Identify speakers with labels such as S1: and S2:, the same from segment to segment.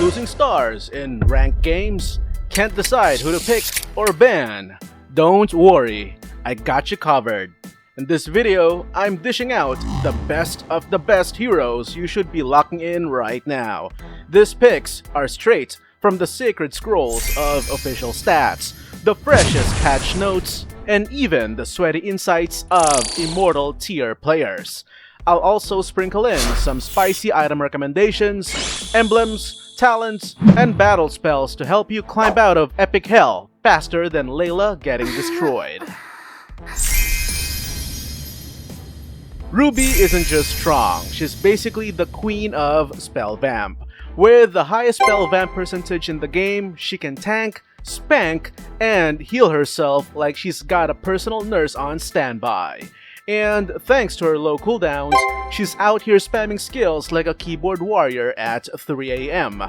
S1: Losing stars in ranked games? Can't decide who to pick or ban? Don't worry, I got you covered. In this video, I'm dishing out the best of the best heroes you should be locking in right now. These picks are straight from the sacred scrolls of official stats, the freshest patch notes, and even the sweaty insights of Immortal-tier players. I'll also sprinkle in some spicy item recommendations, emblems, talents, and battle spells to help you climb out of epic hell faster than Layla getting destroyed. Ruby isn't just strong, she's basically the queen of spell vamp. With the highest spell vamp percentage in the game, she can tank, spank, and heal herself like she's got a personal nurse on standby. And thanks to her low cooldowns, she's out here spamming skills like a keyboard warrior at 3 AM.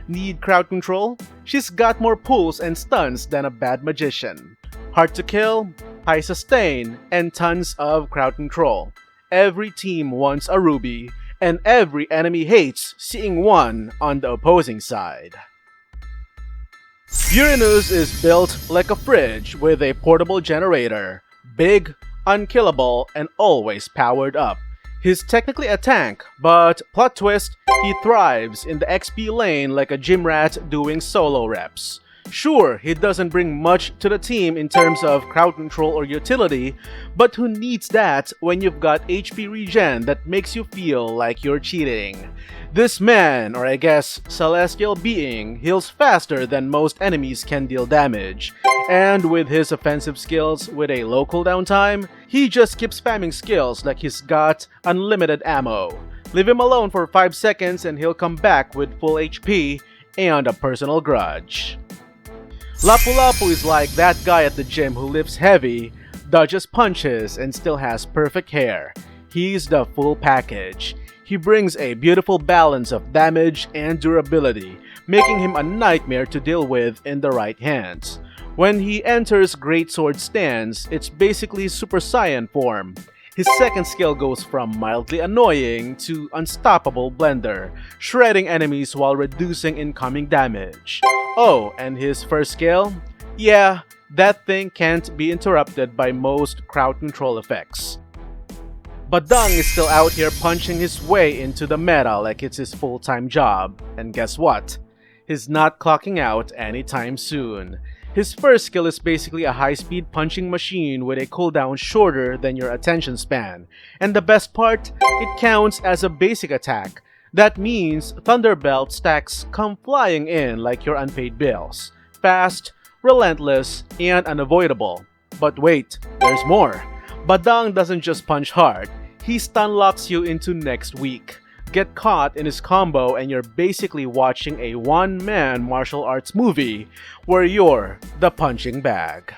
S1: Need crowd control? She's got more pulls and stuns than a bad magician. Hard to kill, high sustain, and tons of crowd control. Every team wants a Ruby, and every enemy hates seeing one on the opposing side. Uranus is built like a fridge with a portable generator. Big, unkillable, and always powered up. He's technically a tank, but plot twist, he thrives in the XP lane like a gym rat doing solo reps. Sure, he doesn't bring much to the team in terms of crowd control or utility, but who needs that when you've got HP regen that makes you feel like you're cheating? This man, or I guess celestial being, heals faster than most enemies can deal damage. And with his offensive skills with a low cooldown time, he just keeps spamming skills like he's got unlimited ammo. Leave him alone for 5 seconds and he'll come back with full HP and a personal grudge. Lapu-Lapu is like that guy at the gym who lifts heavy, dodges punches, and still has perfect hair. He's the full package. He brings a beautiful balance of damage and durability, making him a nightmare to deal with in the right hands. When he enters Greatsword stance, it's basically Super Saiyan form. His second skill goes from mildly annoying to unstoppable blender, shredding enemies while reducing incoming damage. Oh, and his first skill? Yeah, that thing can't be interrupted by most crowd control effects. Badang is still out here punching his way into the meta like it's his full-time job. And guess what? He's not clocking out anytime soon. His first skill is basically a high-speed punching machine with a cooldown shorter than your attention span. And the best part? It counts as a basic attack. That means Thunderbelt stacks come flying in like your unpaid bills. Fast, relentless, and unavoidable. But wait, there's more. Badang doesn't just punch hard, he stun locks you into next week. Get caught in his combo and you're basically watching a one-man martial arts movie where you're the punching bag.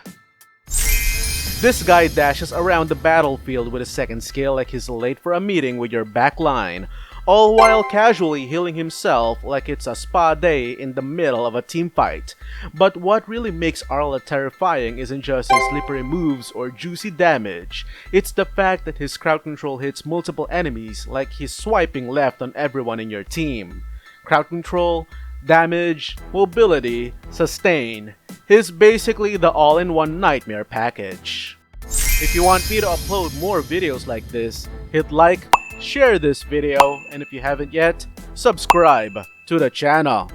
S1: This guy dashes around the battlefield with his second skill like he's late for a meeting with your backline, all while casually healing himself like it's a spa day in the middle of a team fight. But what really makes Arla terrifying isn't just his slippery moves or juicy damage, it's the fact that his crowd control hits multiple enemies like he's swiping left on everyone in your team. Crowd control, damage, mobility, sustain. He's basically the all-in-one nightmare package. If you want me to upload more videos like this, hit like, share this video, and if you haven't yet, subscribe to the channel.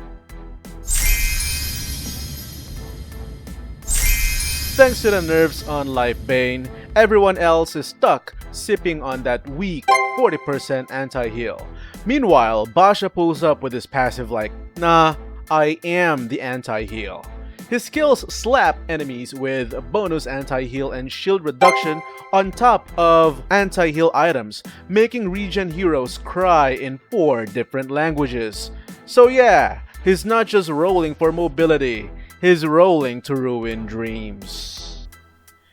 S1: Thanks to the nerfs on Life Bane, everyone else is stuck sipping on that weak 40% anti-heal. Meanwhile, Basha pulls up with his passive like, nah, I am the anti-heal. His skills slap enemies with bonus anti-heal and shield reduction on top of anti-heal items, making regen heroes cry in 4 different languages. So yeah, he's not just rolling for mobility, he's rolling to ruin dreams.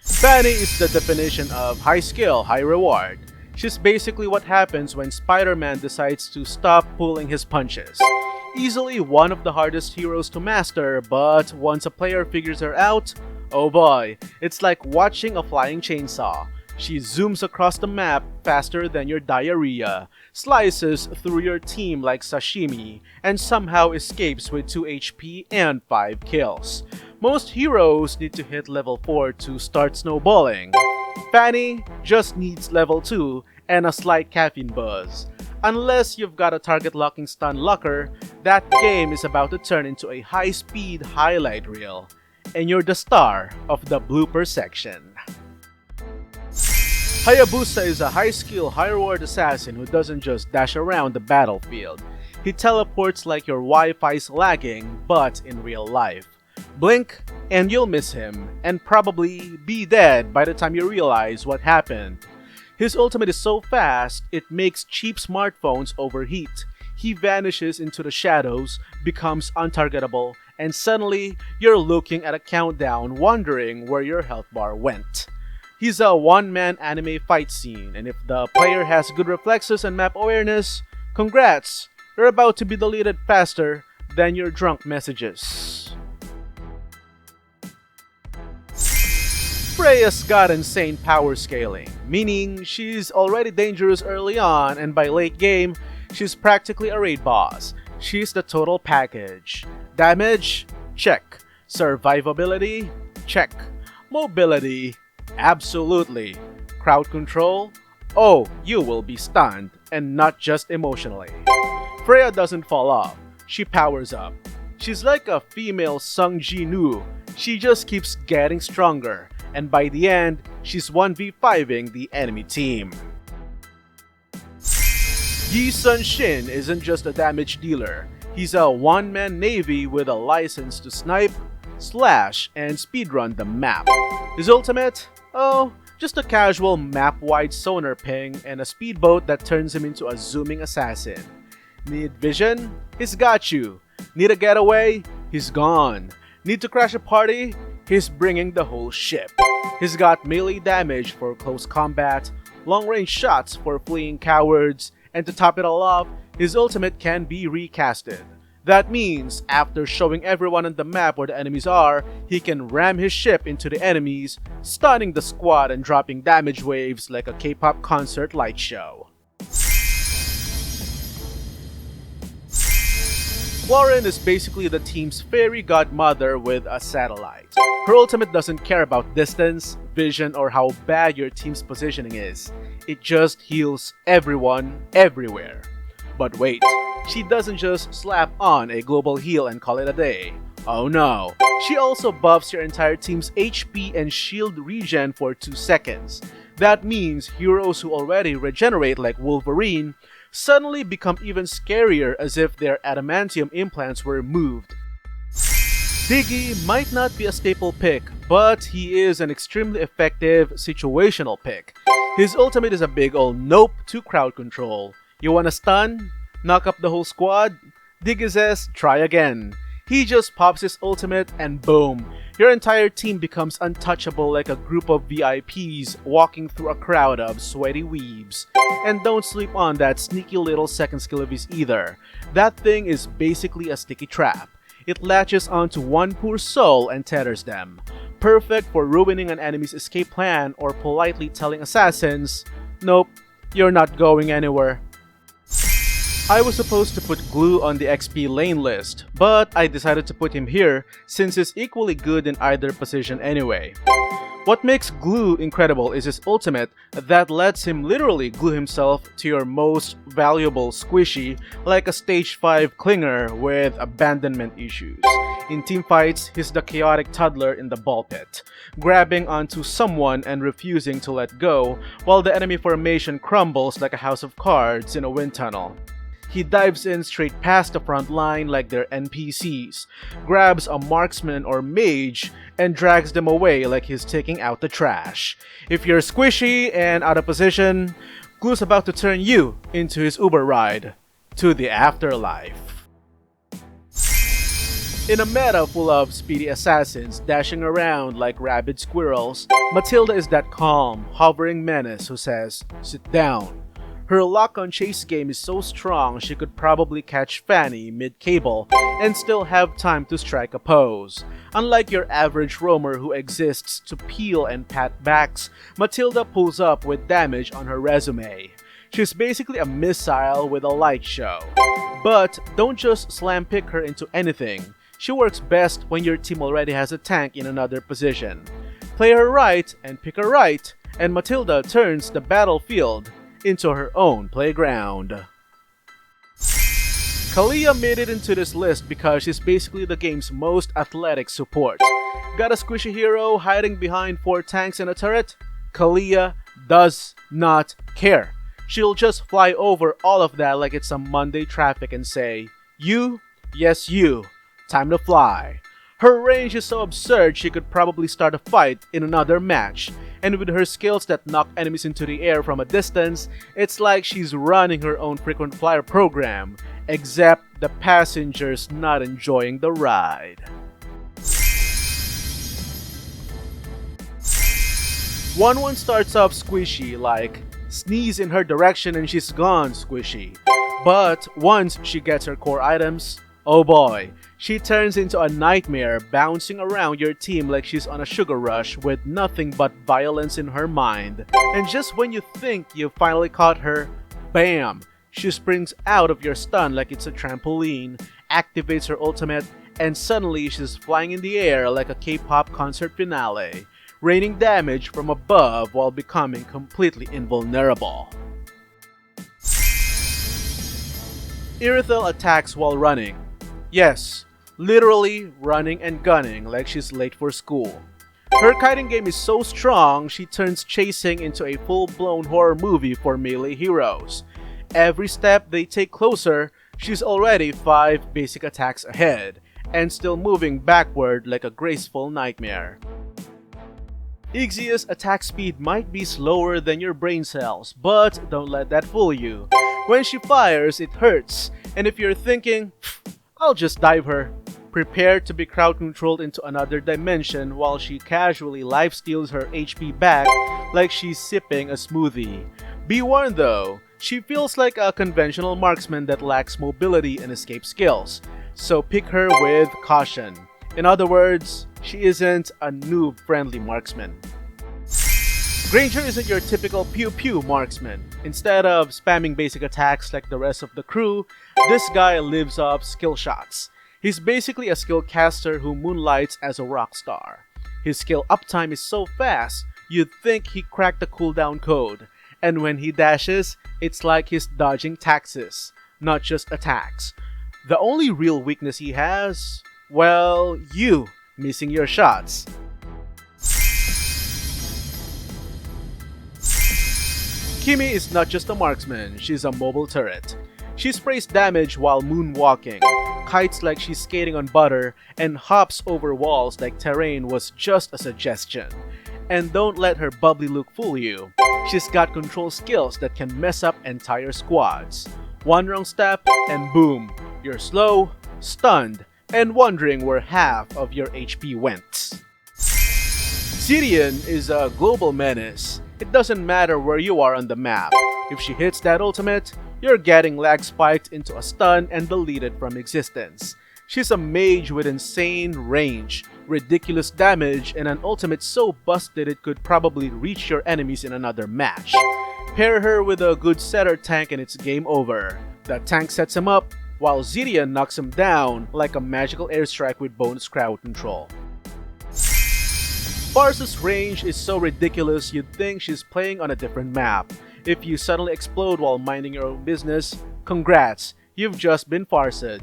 S1: Fanny is the definition of high skill, high reward. She's basically what happens when Spider-Man decides to stop pulling his punches. Easily one of the hardest heroes to master, but once a player figures her out, oh boy, it's like watching a flying chainsaw. She zooms across the map faster than your diarrhea, slices through your team like sashimi, and somehow escapes with 2 HP and 5 kills. Most heroes need to hit level 4 to start snowballing. Fanny just needs level 2 and a slight caffeine buzz. Unless you've got a target locking stun locker, that game is about to turn into a high-speed highlight reel. And you're the star of the blooper section. Hayabusa is a high-skill, high-reward assassin who doesn't just dash around the battlefield. He teleports like your Wi-Fi's lagging, but in real life. Blink, and you'll miss him, and probably be dead by the time you realize what happened. His ultimate is so fast, it makes cheap smartphones overheat. He vanishes into the shadows, becomes untargetable, and suddenly, you're looking at a countdown wondering where your health bar went. He's a one-man anime fight scene, and if the player has good reflexes and map awareness, congrats! You're about to be deleted faster than your drunk messages. Freya's got insane power scaling, meaning she's already dangerous early on, and by late game, she's practically a raid boss. She's the total package. Damage? Check. Survivability? Check. Mobility? Absolutely. Crowd control? Oh, you will be stunned, and not just emotionally. Freya doesn't fall off, she powers up. She's like a female Sung Ji-nu. She just keeps getting stronger, and by the end, she's 1v5ing the enemy team. Yi Sun-shin isn't just a damage dealer. He's a one-man navy with a license to snipe, slash, and speedrun the map. His ultimate? Oh, just a casual map-wide sonar ping and a speedboat that turns him into a zooming assassin. Need vision? He's got you. Need a getaway? He's gone. Need to crash a party? He's bringing the whole ship. He's got melee damage for close combat, long-range shots for fleeing cowards, and to top it all off, his ultimate can be recasted. That means, after showing everyone on the map where the enemies are, he can ram his ship into the enemies, stunning the squad and dropping damage waves like a K-pop concert light show. Lauren is basically the team's fairy godmother with a satellite. Her ultimate doesn't care about distance, vision, or how bad your team's positioning is. It just heals everyone, everywhere. But wait, she doesn't just slap on a global heal and call it a day. Oh no, she also buffs your entire team's HP and shield regen for 2 seconds. That means heroes who already regenerate like Wolverine suddenly become even scarier as if their adamantium implants were removed. Diggy might not be a staple pick, but he is an extremely effective situational pick. His ultimate is a big ol' nope to crowd control. You wanna stun? Knock up the whole squad? Diggy says, try again. He just pops his ultimate and boom, your entire team becomes untouchable like a group of VIPs walking through a crowd of sweaty weebs. And don't sleep on that sneaky little second skill of his either. That thing is basically a sticky trap. It latches onto one poor soul and tethers them. Perfect for ruining an enemy's escape plan or politely telling assassins, nope, you're not going anywhere. I was supposed to put Glue on the XP lane list, but I decided to put him here since he's equally good in either position anyway. What makes Glue incredible is his ultimate that lets him literally glue himself to your most valuable squishy like a stage 5 clinger with abandonment issues. In teamfights, he's the chaotic toddler in the ball pit, grabbing onto someone and refusing to let go while the enemy formation crumbles like a house of cards in a wind tunnel. He dives in straight past the front line like they're NPCs, grabs a marksman or mage, and drags them away like he's taking out the trash. If you're squishy and out of position, Glue's about to turn you into his Uber ride to the afterlife. In a meta full of speedy assassins dashing around like rabid squirrels, Matilda is that calm, hovering menace who says, sit down. Her lock-on chase game is so strong she could probably catch Fanny mid-cable and still have time to strike a pose. Unlike your average roamer who exists to peel and pat backs, Matilda pulls up with damage on her resume. She's basically a missile with a light show. But don't just slam pick her into anything. She works best when your team already has a tank in another position. Play her right and pick her right, and Matilda turns the battlefield into her own playground. Kalia made it into this list because she's basically the game's most athletic support. Got a squishy hero hiding behind 4 tanks and a turret? Kalia does not care. She'll just fly over all of that like it's some Monday traffic and say, "You? Yes, you. Time to fly." Her range is so absurd she could probably start a fight in another match, and with her skills that knock enemies into the air from a distance, it's like she's running her own frequent flyer program, except the passenger's not enjoying the ride. 1-1 starts off squishy, like sneeze in her direction and she's gone squishy. But once she gets her core items, oh boy, she turns into a nightmare bouncing around your team like she's on a sugar rush with nothing but violence in her mind. And just when you think you've finally caught her, bam! She springs out of your stun like it's a trampoline, activates her ultimate, and suddenly she's flying in the air like a K-pop concert finale, raining damage from above while becoming completely invulnerable. Irithel attacks while running. Yes, literally running and gunning like she's late for school. Her kiting game is so strong, she turns chasing into a full-blown horror movie for melee heroes. Every step they take closer, she's already 5 basic attacks ahead, and still moving backward like a graceful nightmare. Ixia's attack speed might be slower than your brain cells, but don't let that fool you. When she fires, it hurts, and if you're thinking, "I'll just dive her," prepare to be crowd controlled into another dimension while she casually lifesteals her HP back like she's sipping a smoothie. Be warned though, she feels like a conventional marksman that lacks mobility and escape skills, so pick her with caution. In other words, she isn't a noob-friendly marksman. Granger isn't your typical pew-pew marksman. Instead of spamming basic attacks like the rest of the crew, this guy lives off skill shots. He's basically a skill caster who moonlights as a rock star. His skill uptime is so fast, you'd think he cracked the cooldown code. And when he dashes, it's like he's dodging taxes, not just attacks. The only real weakness he has, well, you missing your shots. Kimi is not just a marksman, she's a mobile turret. She sprays damage while moonwalking, kites like she's skating on butter, and hops over walls like terrain was just a suggestion. And don't let her bubbly look fool you. She's got control skills that can mess up entire squads. One wrong step and boom, you're slow, stunned, and wondering where half of your HP went. Zidian is a global menace. It doesn't matter where you are on the map. If she hits that ultimate, you're getting lag spiked into a stun and deleted from existence. She's a mage with insane range, ridiculous damage, and an ultimate so busted it could probably reach your enemies in another match. Pair her with a good setter tank and it's game over. The tank sets him up, while Zidian knocks him down like a magical airstrike with bonus crowd control. Barsa's range is so ridiculous you'd think she's playing on a different map. If you suddenly explode while minding your own business, congrats, you've just been farsed.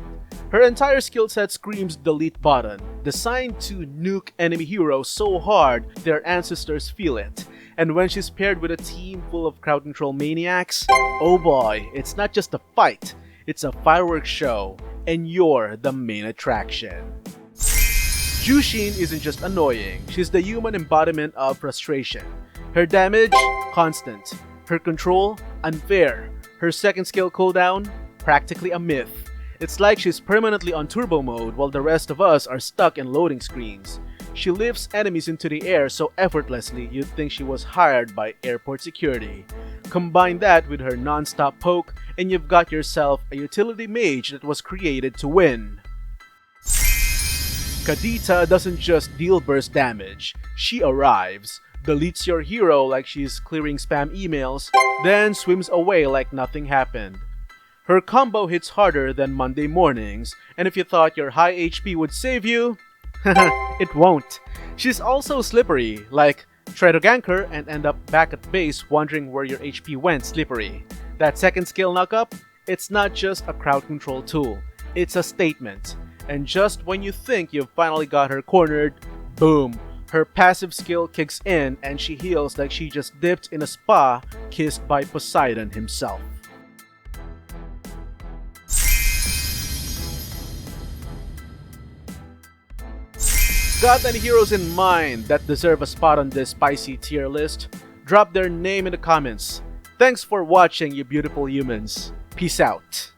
S1: Her entire skill set screams delete button, designed to nuke enemy heroes so hard their ancestors feel it. And when she's paired with a team full of crowd control maniacs, oh boy, it's not just a fight, it's a fireworks show, and you're the main attraction. Jushin isn't just annoying, she's the human embodiment of frustration. Her damage, constant. Her control, unfair. Her second skill cooldown, practically a myth. It's like she's permanently on turbo mode while the rest of us are stuck in loading screens. She lifts enemies into the air so effortlessly you'd think she was hired by airport security. Combine that with her non-stop poke, and you've got yourself a utility mage that was created to win. Kadita doesn't just deal burst damage, she arrives, deletes your hero like she's clearing spam emails, then swims away like nothing happened. Her combo hits harder than Monday mornings, and if you thought your high HP would save you, it won't. She's also slippery, like try to gank her and end up back at base wondering where your HP went slippery. That second skill knock-up, it's not just a crowd control tool, it's a statement. And just when you think you've finally got her cornered, boom, her passive skill kicks in and she heals like she just dipped in a spa kissed by Poseidon himself. Got any heroes in mind that deserve a spot on this spicy tier list? Drop their name in the comments. Thanks for watching, you beautiful humans. Peace out.